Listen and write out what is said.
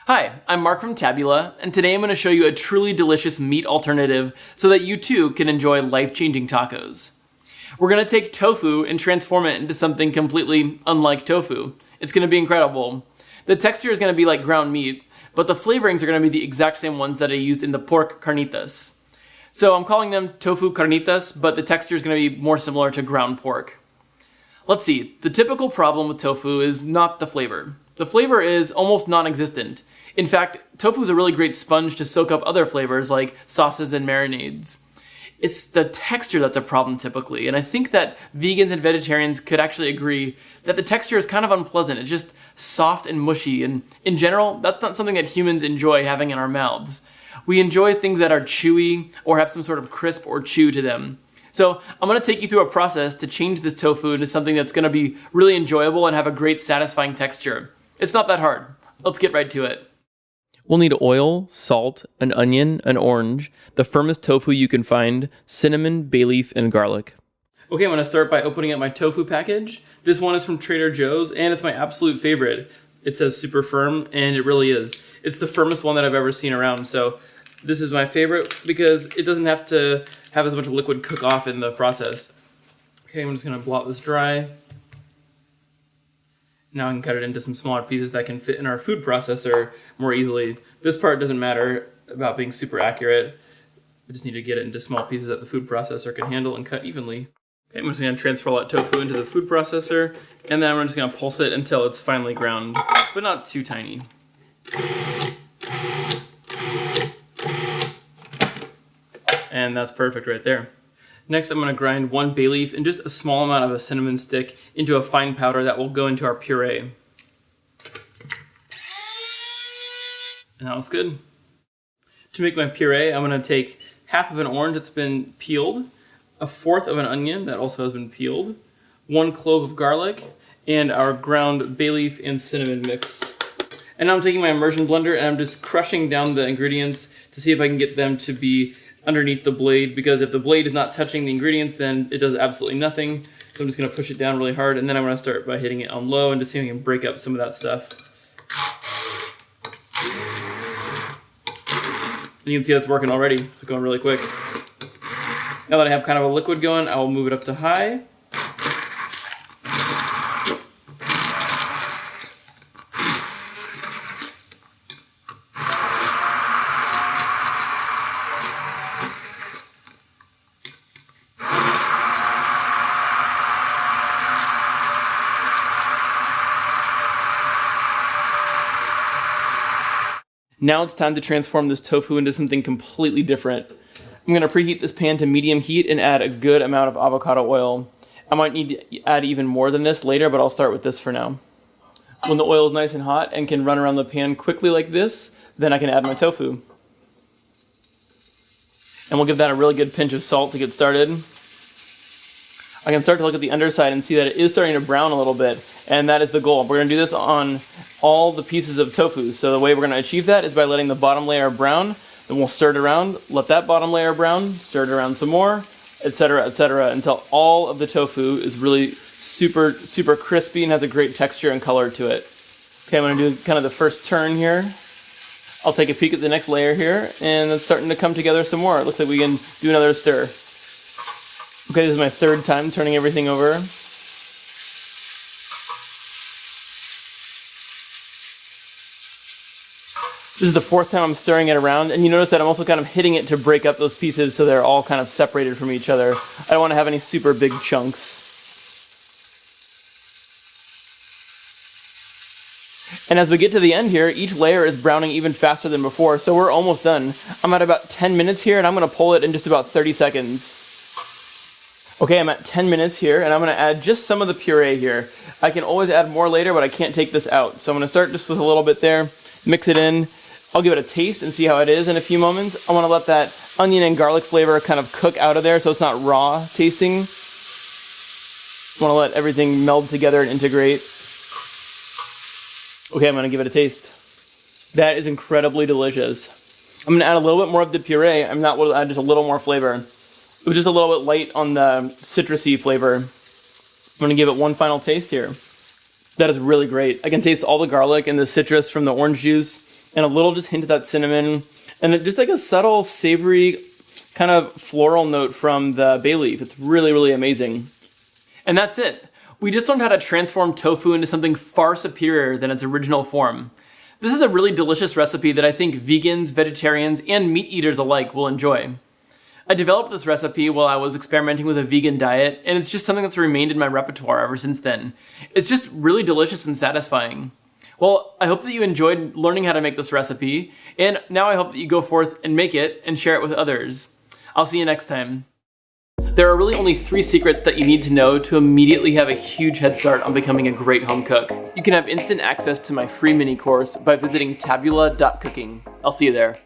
Hi, I'm Mark from Tabula, and today I'm going to show you a truly delicious meat alternative so that you too can enjoy life-changing tacos. We're going to take tofu and transform it into something completely unlike tofu. It's going to be incredible. The texture is going to be like ground meat, but the flavorings are going to be the exact same ones that I used in the pork carnitas. So I'm calling them tofu carnitas, but the texture is going to be more similar to ground pork. Let's see, the typical problem with tofu is not the flavor. The flavor is almost non-existent. In fact, tofu is a really great sponge to soak up other flavors like sauces and marinades. It's the texture that's a problem typically, and I think that vegans and vegetarians could actually agree that the texture is kind of unpleasant. It's just soft and mushy, and in general, that's not something that humans enjoy having in our mouths. We enjoy things that are chewy or have some sort of crisp or chew to them. So I'm going to take you through a process to change this tofu into something that's going to be really enjoyable and have a great satisfying texture. It's not that hard. Let's get right to it. We'll need oil, salt, an onion, an orange, the firmest tofu you can find, cinnamon, bay leaf, and garlic. Okay, I'm going to start by opening up my tofu package. This one is from Trader Joe's, and it's my absolute favorite. It says super firm, and it really is. It's the firmest one that I've ever seen around, so this is my favorite because it doesn't have to have as much liquid cook off in the process. Okay, I'm just going to blot this dry. Now I can cut it into some smaller pieces that can fit in our food processor more easily. This part doesn't matter about being super accurate. We just need to get it into small pieces that the food processor can handle and cut evenly. Okay, I'm just going to transfer all that tofu into the food processor, and then I'm just going to pulse it until it's finely ground, but not too tiny. And that's perfect right there. Next, I'm going to grind one bay leaf and just a small amount of a cinnamon stick into a fine powder that will go into our puree. And that looks good. To make my puree, I'm going to take half of an orange that's been peeled, a fourth of an onion that also has been peeled, one clove of garlic, and our ground bay leaf and cinnamon mix. And now I'm taking my immersion blender and I'm just crushing down the ingredients to see if I can get them to be underneath the blade, because if the blade is not touching the ingredients, then it does absolutely nothing. So I'm just going to push it down really hard, and then I'm going to start by hitting it on low and just see if I can break up some of that stuff. And you can see that's working already, so it's going really quick. Now that I have kind of a liquid going, I will move it up to high. Now it's time to transform this tofu into something completely different. I'm going to preheat this pan to medium heat and add a good amount of avocado oil. I might need to add even more than this later, but I'll start with this for now. When the oil is nice and hot and can run around the pan quickly like this, then I can add my tofu. And we'll give that a really good pinch of salt to get started. I can start to look at the underside and see that it is starting to brown a little bit, and that is the goal. We're going to do this on all the pieces of tofu. So the way we're going to achieve that is by letting the bottom layer brown, then we'll stir it around, let that bottom layer brown, stir it around some more, etc., until all of the tofu is really super crispy and has a great texture and color to it. Okay, I'm going to do kind of the first turn here. I'll take a peek at the next layer here, and it's starting to come together some more. It looks like we can do another stir. Okay, this is my third time turning everything over. This is the fourth time I'm stirring it around, and you notice that I'm also kind of hitting it to break up those pieces so they're all kind of separated from each other. I don't want to have any super big chunks. And as we get to the end here, each layer is browning even faster than before, so we're almost done. I'm at about 10 minutes here, and I'm going to pull it in just about 30 seconds. Okay, I'm at 10 minutes here, and I'm going to add just some of the puree here. I can always add more later, but I can't take this out. So I'm going to start just with a little bit there, mix it in. I'll give it a taste and see how it is in a few moments. I want to let that onion and garlic flavor kind of cook out of there so it's not raw tasting. I want to let everything meld together and integrate. Okay, I'm going to give it a taste. That is incredibly delicious. I'm going to add a little bit more of the puree. I'm not going to add just a little more flavor. It was just a little bit light on the citrusy flavor. I'm going to give it one final taste here. That is really great. I can taste all the garlic and the citrus from the orange juice and a little just hint of that cinnamon, and just like a subtle savory kind of floral note from the bay leaf. It's really, really amazing. And that's it. We just learned how to transform tofu into something far superior than its original form. This is a really delicious recipe that I think vegans, vegetarians, and meat eaters alike will enjoy. I developed this recipe while I was experimenting with a vegan diet, and it's just something that's remained in my repertoire ever since then. It's just really delicious and satisfying. Well, I hope that you enjoyed learning how to make this recipe, and now I hope that you go forth and make it and share it with others. I'll see you next time. There are really only 3 secrets that you need to know to immediately have a huge head start on becoming a great home cook. You can have instant access to my free mini course by visiting tabula.cooking. I'll see you there.